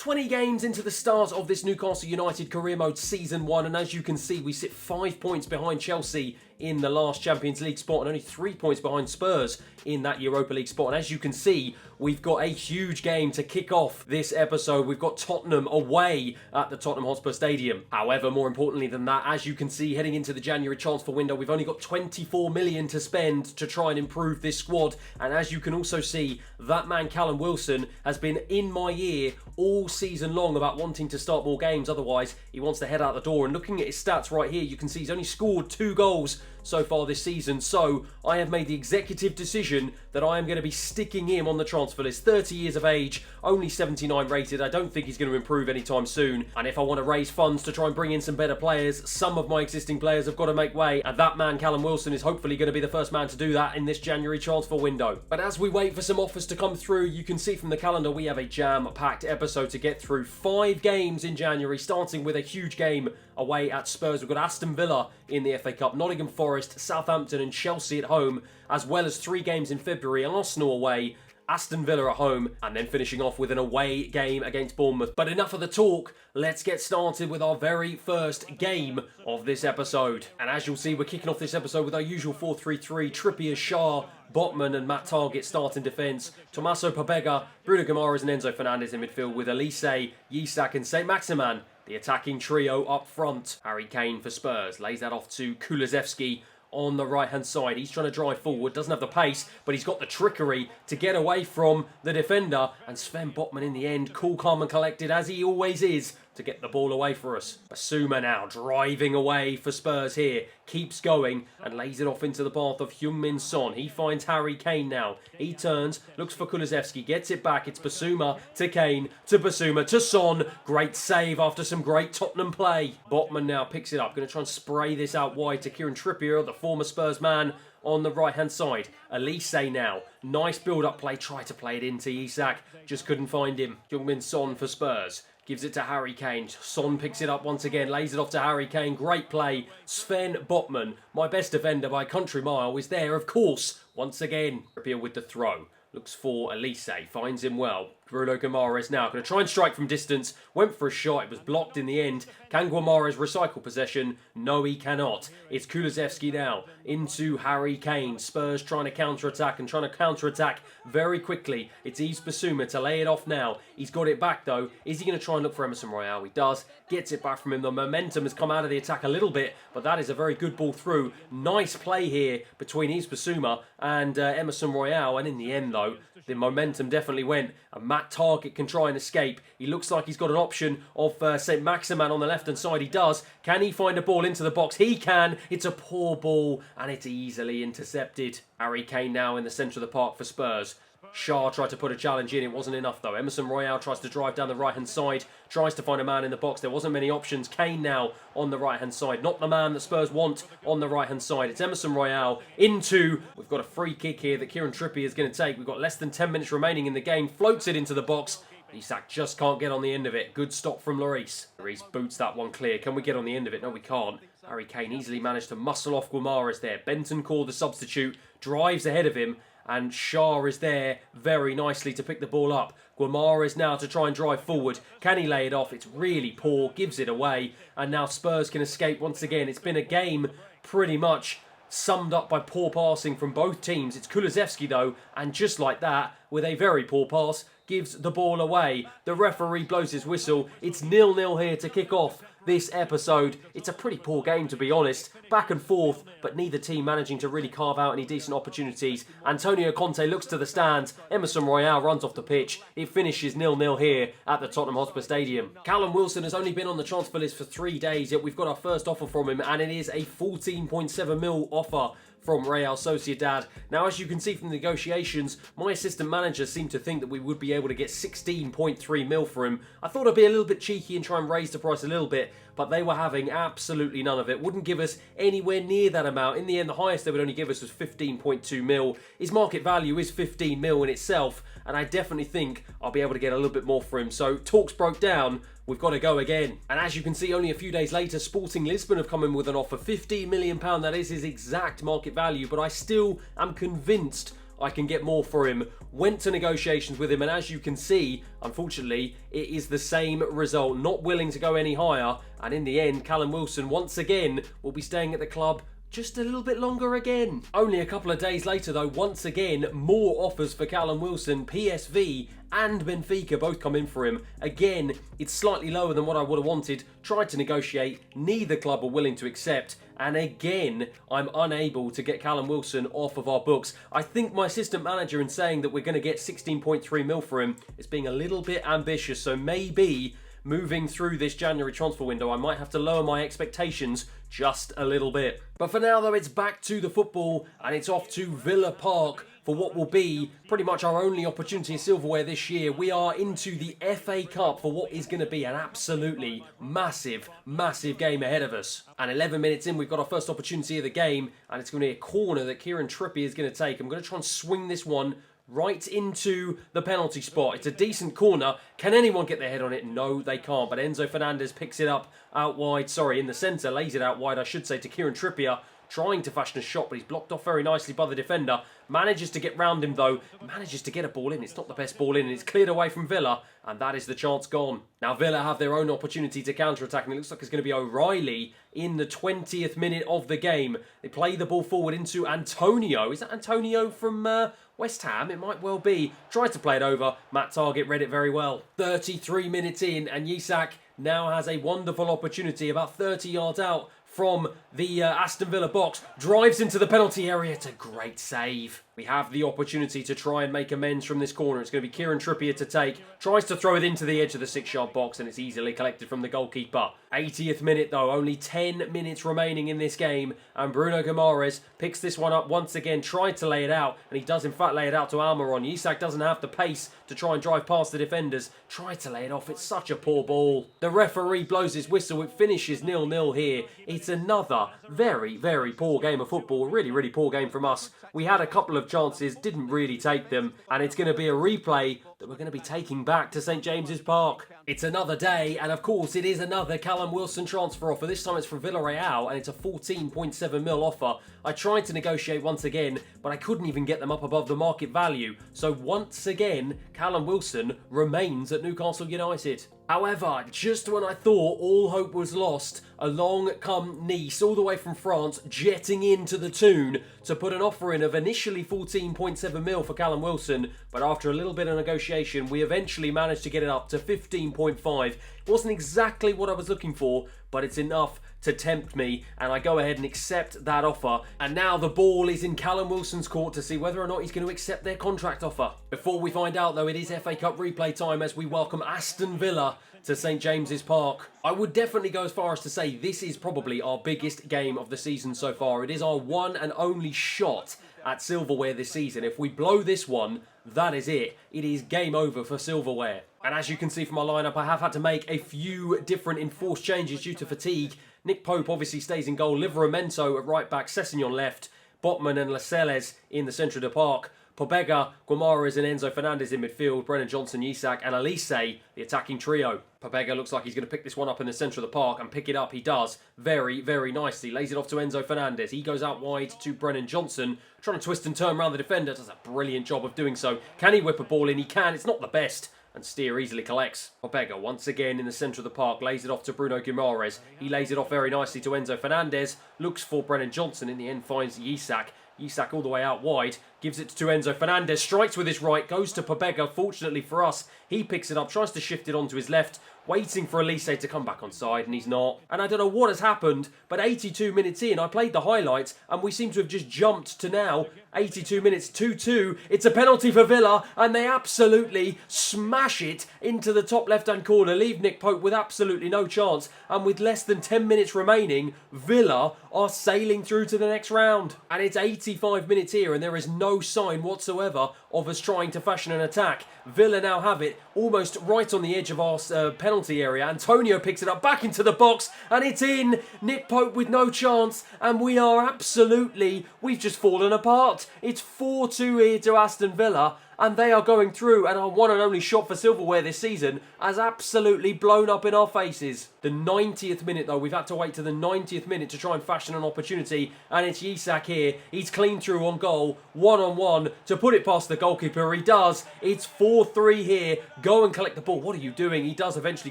20 games into the start of this Newcastle United career mode season 1, and as you can see, we sit 5 points behind Chelsea in the last Champions League spot and only 3 points behind Spurs in that Europa League spot. And as you can see, we've got a huge game to kick off this episode. We've got Tottenham away at the Tottenham Hotspur Stadium. However, more importantly than that, as you can see, heading into the January transfer window, we've only got 24 million to spend to try and improve this squad. And as you can also see, that man Callum Wilson has been in my ear all season long about wanting to start more games. Otherwise, he wants to head out the door. And looking at his stats right here, you can see he's only scored 2 goals so far this season. So I have made the executive decision that I am going to be sticking him on the transfer list. 30 years of age, only 79 rated. I don't think he's going to improve anytime soon. And if I want to raise funds to try and bring in some better players, some of my existing players have got to make way. And that man, Callum Wilson, is hopefully going to be the first man to do that in this January transfer window. But as we wait for some offers to come through, you can see from the calendar we have a jam-packed episode to get through. 5 games in January, starting with a huge game away at Spurs. We've got Aston Villa in the FA Cup, Nottingham Forest, Southampton and Chelsea at home, as well as 3 games in February, Arsenal away, Aston Villa at home, and then finishing off with an away game against Bournemouth. But enough of the talk, let's get started with our very first game of this episode. And as you'll see, we're kicking off this episode with our usual 4-3-3, Trippier, Schär, Botman and Matt Targett start in defence. Tommaso Pobega, Bruno Guimaraes and Enzo Fernandez in midfield with Elise, Isak and St. Maximin, the attacking trio up front. Harry Kane for Spurs lays that off to Kulusevski on the right-hand side. He's trying to drive forward, doesn't have the pace, but he's got the trickery to get away from the defender. And Sven Botman in the end, cool, calm and collected, as he always is, to get the ball away for us. Basuma now driving away for Spurs here. Keeps going and lays it off into the path of Heung-min Son. He finds Harry Kane now. He turns, looks for Kulusevski, gets it back. It's Basuma to Kane, to Basuma, to Son. Great save after some great Tottenham play. Botman now picks it up. Going to try and spray this out wide to Kieran Trippier, the former Spurs man, on the right-hand side. Elise now. Nice build-up play. Tried to play it into Isak. Just couldn't find him. Heung-min Son for Spurs. Gives it to Harry Kane. Son picks it up once again. Lays it off to Harry Kane. Great play. Sven Botman, my best defender by a country mile, is there, of course, once again. Trippier with the throw. Looks for Elise. Finds him well. Bruno Guimaraes now going to try and strike from distance. Went for a shot. It was blocked in the end. Can Guimaraes recycle possession? No, he cannot. It's Kulusevski now into Harry Kane. Spurs trying to counter-attack and trying to counter-attack very quickly. It's Yves Bissouma to lay it off now. He's got it back though. Is he going to try and look for Emerson Royale? He does. Gets it back from him. The momentum has come out of the attack a little bit, but that is a very good ball through. Nice play here between Yves Bissouma and Emerson Royale. And in the end though, the momentum definitely went. And Matt Targett can try and escape. He looks like he's got an option of St. Maximin on the left-hand side. He does. Can he find a ball into the box? He can. It's a poor ball and it's easily intercepted. Harry Kane now in the centre of the park for Spurs. Schär tried to put a challenge in. It wasn't enough though. Emerson Royale tries to drive down the right-hand side. Tries to find a man in the box. There wasn't many options. Kane now on the right-hand side. Not the man that Spurs want on the right-hand side. It's Emerson Royale into... We've got a free kick here that Kieran Trippier is going to take. We've got less than 10 minutes remaining in the game. Floats it into the box. Isak just can't get on the end of it. Good stop from Lloris. Lloris boots that one clear. Can we get on the end of it? No, we can't. Harry Kane easily managed to muscle off Guimaraes there. Bentancur, the substitute, drives ahead of him. And Schär is there very nicely to pick the ball up. Guimaraes now to try and drive forward. Can he lay it off? It's really poor. Gives it away. And now Spurs can escape once again. It's been a game pretty much summed up by poor passing from both teams. It's Kulusevski though. And just like that, with a very poor pass, gives the ball away. The referee blows his whistle. It's 0-0 here to kick off this episode. It's a pretty poor game to be honest. Back and forth, but neither team managing to really carve out any decent opportunities. Antonio Conte looks to the stands. Emerson Royale runs off the pitch. It finishes 0-0 here at the Tottenham Hotspur Stadium. Callum Wilson has only been on the transfer list for 3 days, yet we've got our first offer from him, and it is a 14.7 mil offer from Real Sociedad. Now, as you can see from the negotiations, my assistant manager seemed to think that we would be able to get 16.3 mil for him. I thought I'd be a little bit cheeky and try and raise the price a little bit, but they were having absolutely none of it. Wouldn't give us anywhere near that amount. In the end, the highest they would only give us was 15.2 mil. His market value is 15 mil in itself, and I definitely think I'll be able to get a little bit more for him. So talks broke down. We've got to go again. And as you can see, only a few days later, Sporting Lisbon have come in with an offer. £15 million, that is his exact market value, but I still am convinced I can get more for him. Went to negotiations with him, and as you can see, unfortunately, it is the same result. Not willing to go any higher, and in the end, Callum Wilson once again will be staying at the club just a little bit longer again. Only a couple of days later though, once again, more offers for Callum Wilson. PSV and Benfica both come in for him. Again, it's slightly lower than what I would have wanted. Tried to negotiate, neither club are willing to accept. And again, I'm unable to get Callum Wilson off of our books. I think my assistant manager, in saying that we're going to get 16.3 mil for him, is being a little bit ambitious. So maybe moving through this January transfer window, I might have to lower my expectations just a little bit. But for now though, it's back to the football, and it's off to Villa Park for what will be pretty much our only opportunity of silverware this year. We are into the FA Cup for what is going to be an absolutely massive, massive game ahead of us. And 11 minutes in, we've got our first opportunity of the game, and it's going to be a corner that Kieran Trippier is going to take. I'm going to try and swing this one right into the penalty spot. It's a decent corner. Can anyone get their head on it? No, they can't. But Enzo Fernandez picks it up out wide. Sorry, in the centre. Lays it out wide, I should say, to Kieran Trippier. Trying to fashion a shot, but he's blocked off very nicely by the defender. Manages to get round him, though. Manages to get a ball in. It's not the best ball in, and it's cleared away from Villa. And that is the chance gone. Now, Villa have their own opportunity to counter-attack, and it looks like it's going to be O'Reilly in the 20th minute of the game. They play the ball forward into Antonio. Is that Antonio from West Ham? It might well be. Tries to play it over. Matt Targett read it very well. 33 minutes in, and Isak now has a wonderful opportunity about 30 yards out from the Aston Villa box. Drives into the penalty area. It's a great save. We have the opportunity to try and make amends from this corner. It's going to be Kieran Trippier to take. Tries to throw it into the edge of the 6-yard box, and it's easily collected from the goalkeeper. 80th minute though, only 10 minutes remaining in this game, and Bruno Guimaraes picks this one up once again. Tried to lay it out, and he does in fact lay it out to Almiron. Isak doesn't have the pace to try and drive past the defenders. Tried to lay it off. It's such a poor ball. The referee blows his whistle. It finishes 0-0 here. It's another very, very poor game of football. Really, really poor game from us. We had a couple of chances, didn't really take them, and it's going to be a replay that we're going to be taking back to St James's Park. It's another day, and of course it is another Callum Wilson transfer offer. This time it's from Villarreal, and it's a 14.7 mil offer. I tried to negotiate once again, but I couldn't even get them up above the market value. So once again, Callum Wilson remains at Newcastle United. However, just when I thought all hope was lost, along come Nice, all the way from France, jetting into the Toon to put an offer in of initially 14.7 mil for Callum Wilson, but after a little bit of negotiation, we eventually managed to get it up to 15.5. It wasn't exactly what I was looking for, but it's enough to tempt me, and I go ahead and accept that offer. And now the ball is in Callum Wilson's court to see whether or not he's going to accept their contract offer. Before we find out though, it is FA Cup replay time as we welcome Aston Villa to St James's Park. I would definitely go as far as to say this is probably our biggest game of the season so far. It is our one and only shot at silverware this season. If we blow this one, that is it. It is game over for silverware. And as you can see from our lineup, I have had to make a few different enforced changes due to fatigue. Nick Pope obviously stays in goal. Livramento at right back, Sessegnon left, Botman and Lascelles in the centre of the park. Pobega, Guimaraes and Enzo Fernandez in midfield, Brennan Johnson, Isak and Elise, the attacking trio. Pobega looks like he's going to pick this one up in the centre of the park, and pick it up he does very, very nicely. Lays it off to Enzo Fernandez. He goes out wide to Brennan Johnson, trying to twist and turn around the defender. Does a brilliant job of doing so. Can he whip a ball in? He can. It's not the best. And Steer easily collects. Pobega once again in the centre of the park, lays it off to Bruno Guimaraes. He lays it off very nicely to Enzo Fernandez, looks for Brennan Johnson, in the end finds Isak. Isak all the way out wide, gives it to Enzo Fernandez, strikes with his right, goes to Pobega. Fortunately for us, he picks it up, tries to shift it onto his left, waiting for Elise to come back on side, and he's not. And I don't know what has happened, but 82 minutes in, I played the highlights, and we seem to have just jumped to now 82 minutes, 2-2. It's a penalty for Villa, and they absolutely smash it into the top left-hand corner, leave Nick Pope with absolutely no chance, and with less than 10 minutes remaining, Villa are sailing through to the next round. And it's 85 minutes here, and there is no sign whatsoever of us trying to fashion an attack. Villa now have it almost right on the edge of our penalty area. Antonio picks it up back into the box, and it's in. Nick Pope with no chance, and we are absolutely, we've just fallen apart. It's 4-2 here to Aston Villa, and they are going through, and our one and only shot for silverware this season has absolutely blown up in our faces. The 90th minute though, we've had to wait to the 90th minute to try and fashion an opportunity, and it's Isak here. He's clean through on goal, one-on-one to put it past the goalkeeper. He does. It's 4-3 here. Go and collect the ball. What are you doing? He does eventually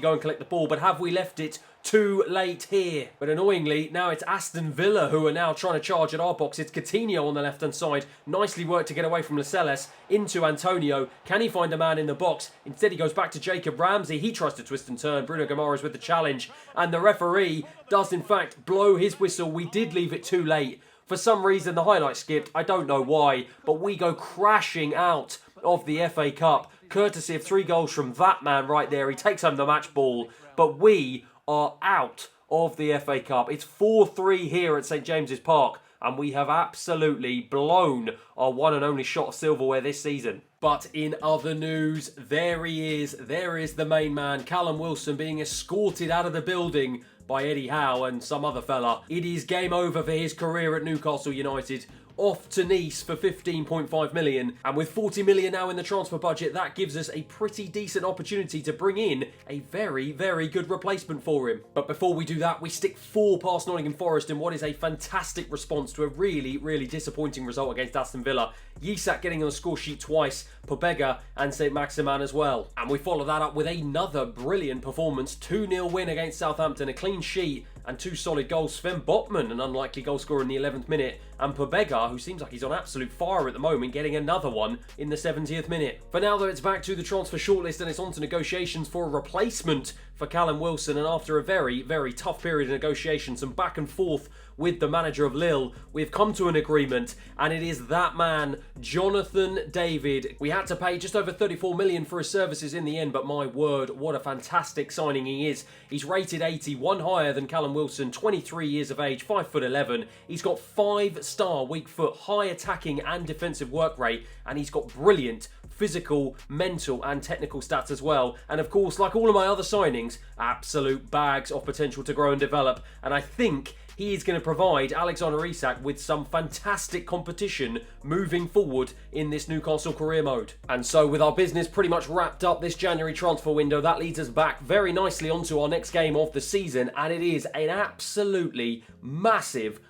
go and collect the ball, but have we left it too late here? But annoyingly, now it's Aston Villa who are now trying to charge at our box. It's Coutinho on the left-hand side. Nicely worked to get away from Lascelles into Antonio. Can he find a man in the box? Instead, he goes back to Jacob Ramsey. He tries to twist and turn. Bruno Guimaraes with the challenge. And the referee does, in fact, blow his whistle. We did leave it too late. For some reason, the highlight skipped. I don't know why. But we go crashing out of the FA Cup, courtesy of 3 goals from that man right there. He takes home the match ball. But we are out of the FA Cup. It's 4-3 here at St James's Park, and we have absolutely blown our one and only shot of silverware this season. But in other news, there he is. There is the main man, Callum Wilson, being escorted out of the building by Eddie Howe and some other fella. It is game over for his career at Newcastle United. Off to Nice for 15.5 million, and with 40 million now in the transfer budget, that gives us a pretty decent opportunity to bring in a very, very good replacement for him. But before we do that, we stick 4 past Nottingham Forest in what is a fantastic response to a really, really disappointing result against Aston Villa. Isak getting on the score sheet twice, Pobega and St Maximin as well. And we follow that up with another brilliant performance, 2-0 win against Southampton, a clean sheet and 2 solid goals. Sven Botman, an unlikely goal scorer in the 11th minute, and Pobega, who seems like he's on absolute fire at the moment, getting another one in the 70th minute. For now though, it's back to the transfer shortlist and it's on to negotiations for a replacement for Callum Wilson, and after a very, very tough period of negotiations and back and forth with the manager of Lille, we've come to an agreement, and it is that man, Jonathan David. We had to pay just over 34 million for his services in the end, but my word, what a fantastic signing he is. He's rated 80, one higher than Callum Wilson, 23 years of age, 5'11". He's got 5-star weak foot, high attacking and defensive work rate, and he's got brilliant physical, mental and technical stats as well. And of course, like all of my other signings, absolute bags of potential to grow and develop. And I think he is going to provide Alexander Isak with some fantastic competition moving forward in this Newcastle career mode. And so with our business pretty much wrapped up this January transfer window, that leads us back very nicely onto our next game of the season, and it is an absolutely massive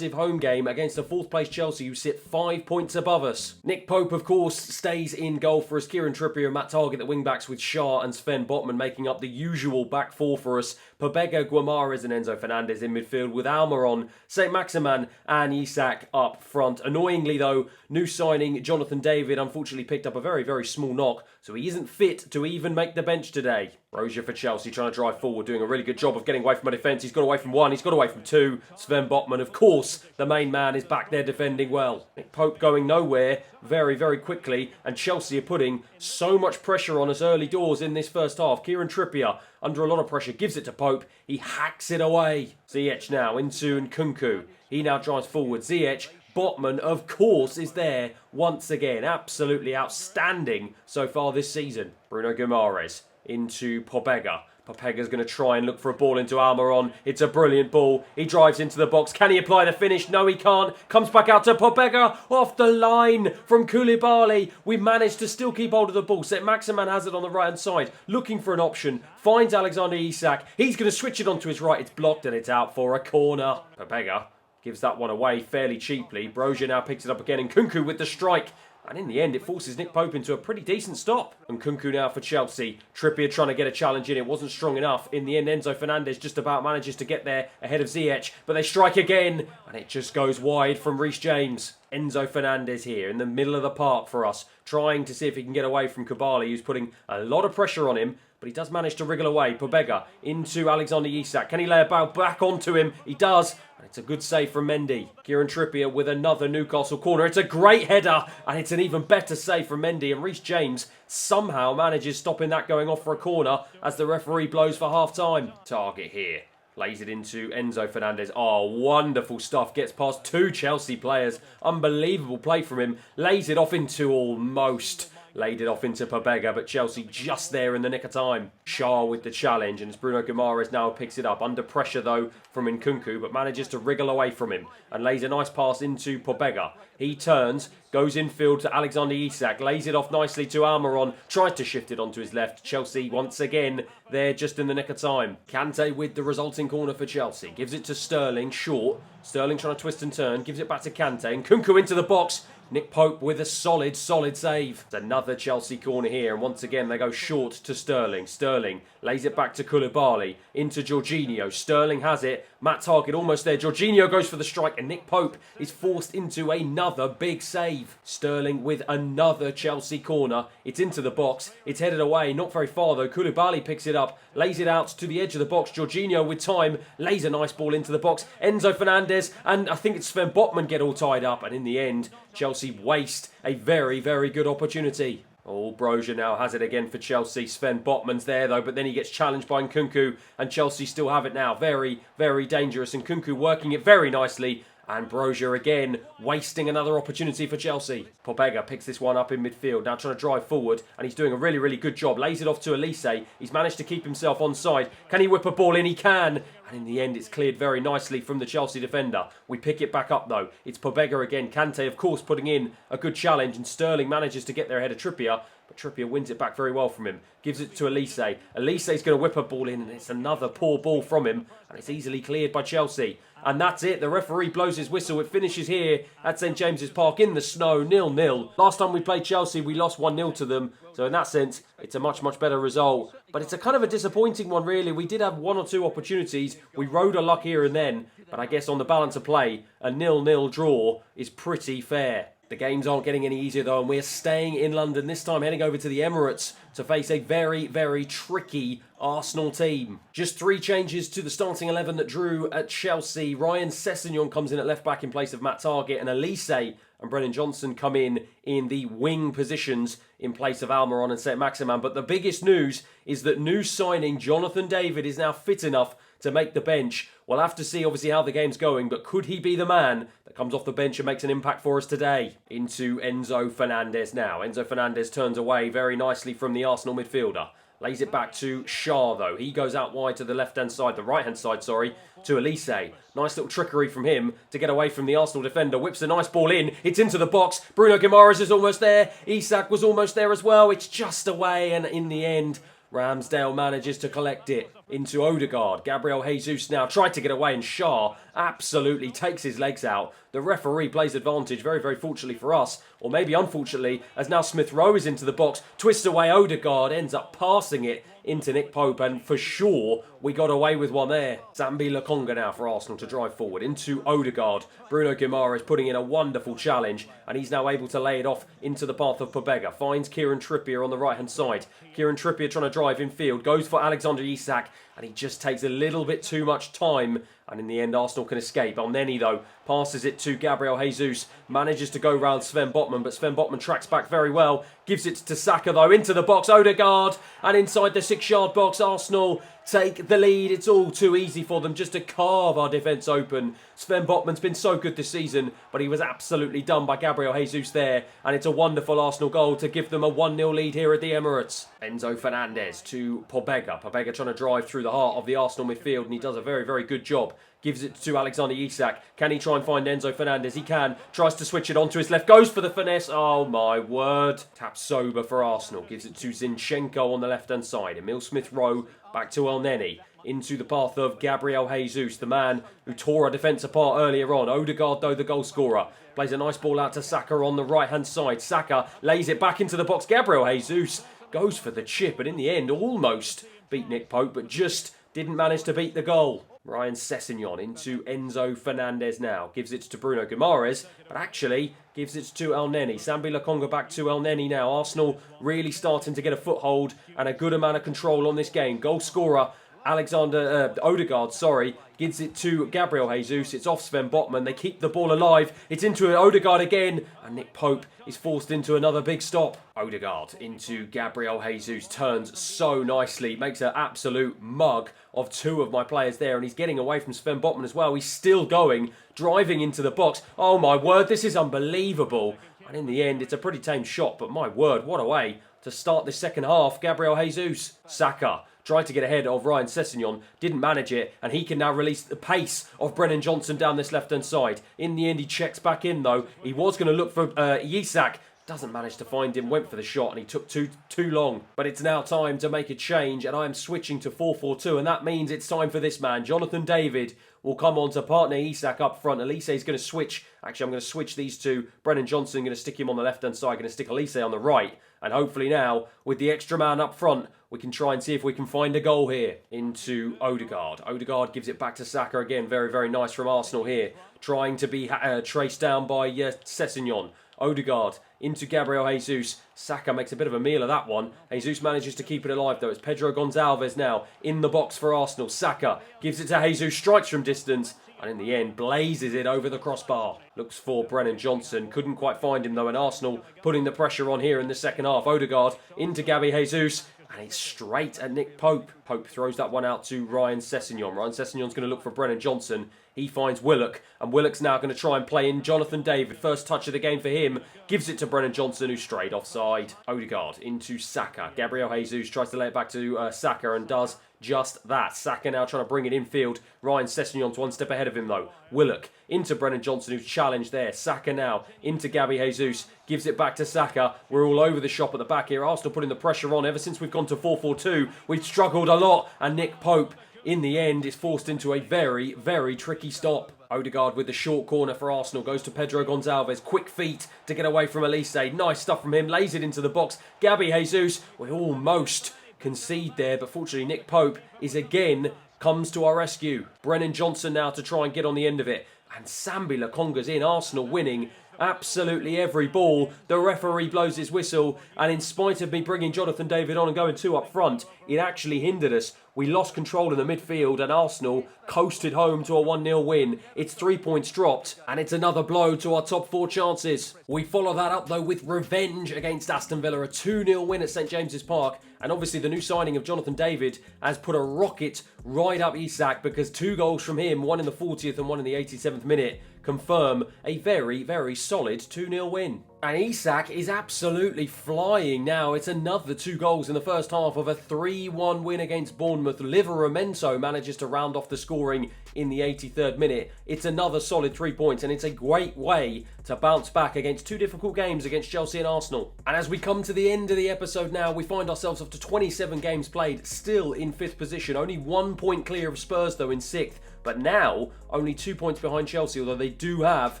home game against the 4th place Chelsea, who sit 5 points above us. Nick Pope, of course, stays in goal for us. Kieran Trippier and Matt Target at wing-backs, with Shah and Sven Botman making up the usual back 4 for us. Pobega, Guimaraes and Enzo Fernandez in midfield, with Almiron, St Maximin and Isak up front. Annoyingly though, new signing Jonathan David unfortunately picked up a very, very small knock, so he isn't fit to even make the bench today. Rozier for Chelsea, trying to drive forward, doing a really good job of getting away from a defence. He's got away from 1, he's got away from 2. Sven Botman, of course, the main man, is back there defending well. Nick Pope going nowhere very, very quickly, and Chelsea are putting so much pressure on us early doors in this first half. Kieran Trippier, under a lot of pressure, gives it to Pope. He hacks it away. Ziyech now into Nkunku. He now drives forward. Ziyech, Botman, of course, is there once again. Absolutely outstanding so far this season. Bruno Guimaraes into Pobega. Popega's going to try and look for a ball into Almiron. It's a brilliant ball. He drives into the box. Can he apply the finish? No, he can't. Comes back out to Pobega. Off the line from Koulibaly. We managed to still keep hold of the ball. St Maximin has it on the right-hand side. Looking for an option. Finds Alexander Isak. He's going to switch it onto his right. It's blocked and it's out for a corner. Pobega gives that one away fairly cheaply. Brozier now picks it up again. And Nkunku with the strike. And in the end, it forces Nick Pope into a pretty decent stop. And Nkunku now for Chelsea. Trippier trying to get a challenge in. It wasn't strong enough. In the end, Enzo Fernandez just about manages to get there ahead of Ziyech. But they strike again. And it just goes wide from Reece James. Enzo Fernandez here in the middle of the park for us, trying to see if he can get away from Koulibaly, who's putting a lot of pressure on him. But he does manage to wriggle away. Pobega into Alexander Isak. Can he lay a ball back onto him? He does. And it's a good save from Mendy. Kieran Trippier with another Newcastle corner. It's a great header. And it's an even better save from Mendy. And Reece James somehow manages stopping that going off for a corner as the referee blows for half-time. Target here. Lays it into Enzo Fernandez. Oh, wonderful stuff. Gets past 2 Chelsea players. Unbelievable play from him. Lays it off into almost laid it off into Pobega, but Chelsea just there in the nick of time. Shaw with the challenge, and as Bruno Guimaraes now picks it up. Under pressure though from Nkunku, but manages to wriggle away from him and lays a nice pass into Pobega. He turns, goes infield to Alexander Isak, lays it off nicely to Almiron, tried to shift it onto his left. Chelsea once again there just in the nick of time. Kante with the resulting corner for Chelsea, gives it to Sterling, short. Sterling trying to twist and turn, gives it back to Kante, and Nkunku into the box. Nick Pope with a solid save. It's another Chelsea corner here, and once again they go short to Sterling. Sterling lays it back to Koulibaly, into Jorginho. Sterling has it. Matt Targett almost there. Jorginho goes for the strike, and Nick Pope is forced into another big save. Sterling with another Chelsea corner. It's into the box. It's headed away. Not very far though. Koulibaly picks it up, lays it out to the edge of the box. Jorginho with time lays a nice ball into the box. Enzo Fernandez and I think it's Sven Botman get all tied up, and in the end Chelsea waste a very, very good opportunity. Oh, Brozier now has it again for Chelsea. Sven Botman's there though, but then he gets challenged by Nkunku, and Chelsea still have it now. Very, very dangerous. Nkunku working it very nicely, and Brozier again wasting another opportunity for Chelsea. Pobega picks this one up in midfield, now trying to drive forward, and he's doing a really, really good job. Lays it off to Elise. He's managed to keep himself onside. Can he whip a ball in? He can. And in the end, it's cleared very nicely from the Chelsea defender. We pick it back up though. It's Pobega again. Kante, of course, putting in a good challenge, and Sterling manages to get there ahead of Trippier. But Trippier wins it back very well from him. Gives it to Elise. Elise's going to whip a ball in, and it's another poor ball from him. And it's easily cleared by Chelsea. And that's it. The referee blows his whistle. It finishes here at St James's Park in the snow, 0-0. Last time we played Chelsea, we lost 1-0 to them. So in that sense, it's a much, much better result. But it's a kind of a disappointing one, really. We did have one or two opportunities. We rode a luck here and then. But I guess on the balance of play, a 0-0 draw is pretty fair. The games aren't getting any easier though, and we're staying in London, this time heading over to the Emirates to face a very, very tricky Arsenal team. Just 3 changes to the starting 11 that drew at Chelsea. Ryan Sessegnon comes in at left back in place of Matt Targett, and Elise and Brennan Johnson come in the wing positions in place of Almiron and Saint-Maximin. But the biggest news is that new signing Jonathan David is now fit enough to make the bench. We'll have to see obviously how the game's going, but could he be the man that comes off the bench and makes an impact for us today? Into Enzo Fernandez now. Enzo Fernandez turns away very nicely from the Arsenal midfielder. Lays it back to Shaw though. He goes out wide to the left-hand side, the right-hand side, sorry, to Elise. Nice little trickery from him to get away from the Arsenal defender. Whips a nice ball in. It's into the box. Bruno Guimaraes is almost there. Isak was almost there as well. It's just away, and in the end, Ramsdale manages to collect it into Odegaard. Gabriel Jesus now tried to get away, and Shaw absolutely takes his legs out. The referee plays advantage, very, very fortunately for us, or maybe unfortunately, as now Smith Rowe is into the box, twists away Odegaard, ends up passing it into Nick Pope, and for sure, we got away with one there. Zambi Lokonga now for Arsenal to drive forward into Odegaard. Bruno Guimaraes putting in a wonderful challenge, and he's now able to lay it off into the path of Pobega. Finds Kieran Trippier on the right-hand side. Kieran Trippier trying to drive in field, goes for Alexander Isak, and he just takes a little bit too much time, and in the end Arsenal can escape. Elneny though passes it to Gabriel Jesus, manages to go round Sven Botman, but Sven Botman tracks back very well, gives it to Saka though, into the box, Odegaard, and inside the 6-yard box, Arsenal take the lead. It's all too easy for them just to carve our defence open. Sven Botman's been so good this season, but he was absolutely done by Gabriel Jesus there, and it's a wonderful Arsenal goal to give them a 1-0 lead here at the Emirates. Enzo Fernandez to Pobega. Pobega trying to drive through the heart of the Arsenal midfield, and he does a very, very good job. Gives it to Alexander Isak. Can he try and find Enzo Fernandez? He can. Tries to switch it onto his left. Goes for the finesse. Oh my word. Tap sober for Arsenal. Gives it to Zinchenko on the left-hand side. Emil Smith-Rowe back to Elneny. Into the path of Gabriel Jesus, the man who tore our defence apart earlier on. Odegaard, though, the goal scorer. Plays a nice ball out to Saka on the right-hand side. Saka lays it back into the box. Gabriel Jesus goes for the chip, and in the end almost beat Nick Pope, but just didn't manage to beat the goal. Ryan Sessegnon into Enzo Fernandez now. Gives it to Bruno Guimaraes, but actually gives it to Elneny. Zambi Lokonga back to Elneny now. Arsenal really starting to get a foothold and a good amount of control on this game. Goal scorer Odegaard, gives it to Gabriel Jesus. It's off Sven Botman. They keep the ball alive. It's into Odegaard again, and Nick Pope is forced into another big stop. Odegaard into Gabriel Jesus. Turns so nicely. Makes an absolute mug of 2 of my players there, and he's getting away from Sven Botman as well. He's still going, driving into the box. Oh my word, this is unbelievable. And in the end, it's a pretty tame shot, but my word, what a way to start this second half. Gabriel Jesus. Saka tried to get ahead of Ryan Sessegnon, didn't manage it, and he can now release the pace of Brennan Johnson down this left-hand side. In the end, he checks back in, though. He was going to look for Isak. Doesn't manage to find him, went for the shot, and he took too long. But it's now time to make a change, and I'm switching to 4-4-2, and that means it's time for this man. Jonathan David will come on to partner Isak up front. Elise is going to switch. Actually, I'm going to switch these two. Brennan Johnson going to stick him on the left-hand side, going to stick Elise on the right. And hopefully now, with the extra man up front, we can try and see if we can find a goal here. Into Odegaard. Odegaard gives it back to Saka again. Very, very nice from Arsenal here. Trying to be traced down by Sessegnon. Odegaard into Gabriel Jesus. Saka makes a bit of a meal of that one. Jesus manages to keep it alive though. It's Pedro Gonçalves now in the box for Arsenal. Saka gives it to Jesus, strikes from distance, and in the end blazes it over the crossbar. Looks for Brennan Johnson. Couldn't quite find him though, and Arsenal putting the pressure on here in the second half. Odegaard into Gabby Jesus. And it's straight at Nick Pope. Pope throws that one out to Ryan Sessegnon. Ryan Sessegnon's going to look for Brennan Johnson. He finds Willock. And Willock's now going to try and play in Jonathan David. First touch of the game for him. Gives it to Brennan Johnson, who strayed offside. Odegaard into Saka. Gabriel Jesus tries to lay it back to Saka and does just that. Saka now trying to bring it infield. Ryan Sessegnon's one step ahead of him though. Willock into Brennan Johnson, who's challenged there. Saka now into Gabby Jesus. Gives it back to Saka. We're all over the shop at the back here. Arsenal putting the pressure on. Ever since we've gone to 4-4-2, we've struggled a lot. And Nick Pope, in the end, is forced into a very, very tricky stop. Odegaard with the short corner for Arsenal. Goes to Pedro Gonçalves. Quick feet to get away from Elise. Nice stuff from him. Lays it into the box. Gabby Jesus, we almost concede there, but fortunately Nick Pope is again comes to our rescue. Brennan Johnson now to try and get on the end of it. And Sambi Lokonga's in. Arsenal winning absolutely every ball. The referee blows his whistle, and in spite of me bringing Jonathan David on and going two up front, it actually hindered us. We lost control in the midfield, and Arsenal coasted home to a 1-0 win. It's 3 points dropped, and it's another blow to our top four chances. We follow that up, though, with revenge against Aston Villa, a 2-0 win at St James's Park. And obviously the new signing of Jonathan David has put a rocket right up Isak, because 2 goals from him, one in the 40th and one in the 87th minute, confirm a very, very solid 2-0 win. And Isak is absolutely flying now. It's another 2 goals in the first half of a 3-1 win against Bournemouth. Liveramento manages to round off the scoring in the 83rd minute. It's another solid 3 points, and it's a great way to bounce back against 2 difficult games against Chelsea and Arsenal. And as we come to the end of the episode now, we find ourselves up to 27 games played, still in 5th position. Only 1 point clear of Spurs though in 6th. But now, only 2 points behind Chelsea, although they do have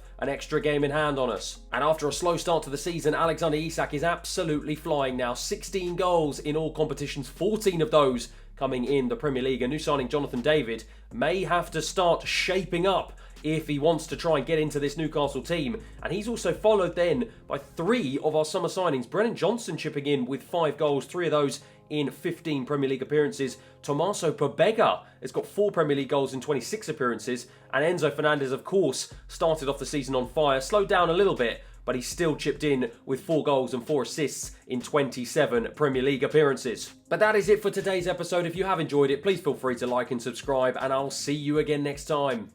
an extra game in hand on us. And after a slow start to the season, Alexander Isak is absolutely flying now. 16 goals in all competitions, 14 of those coming in the Premier League. A new signing, Jonathan David, may have to start shaping up if he wants to try and get into this Newcastle team. And he's also followed then by 3 of our summer signings. Brennan Johnson chipping in with 5 goals, 3 of those in 15 Premier League appearances. Tommaso Pobega has got 4 Premier League goals in 26 appearances. And Enzo Fernandez, of course, started off the season on fire. Slowed down a little bit, but he still chipped in with 4 goals and 4 assists in 27 Premier League appearances. But that is it for today's episode. If you have enjoyed it, please feel free to like and subscribe, and I'll see you again next time.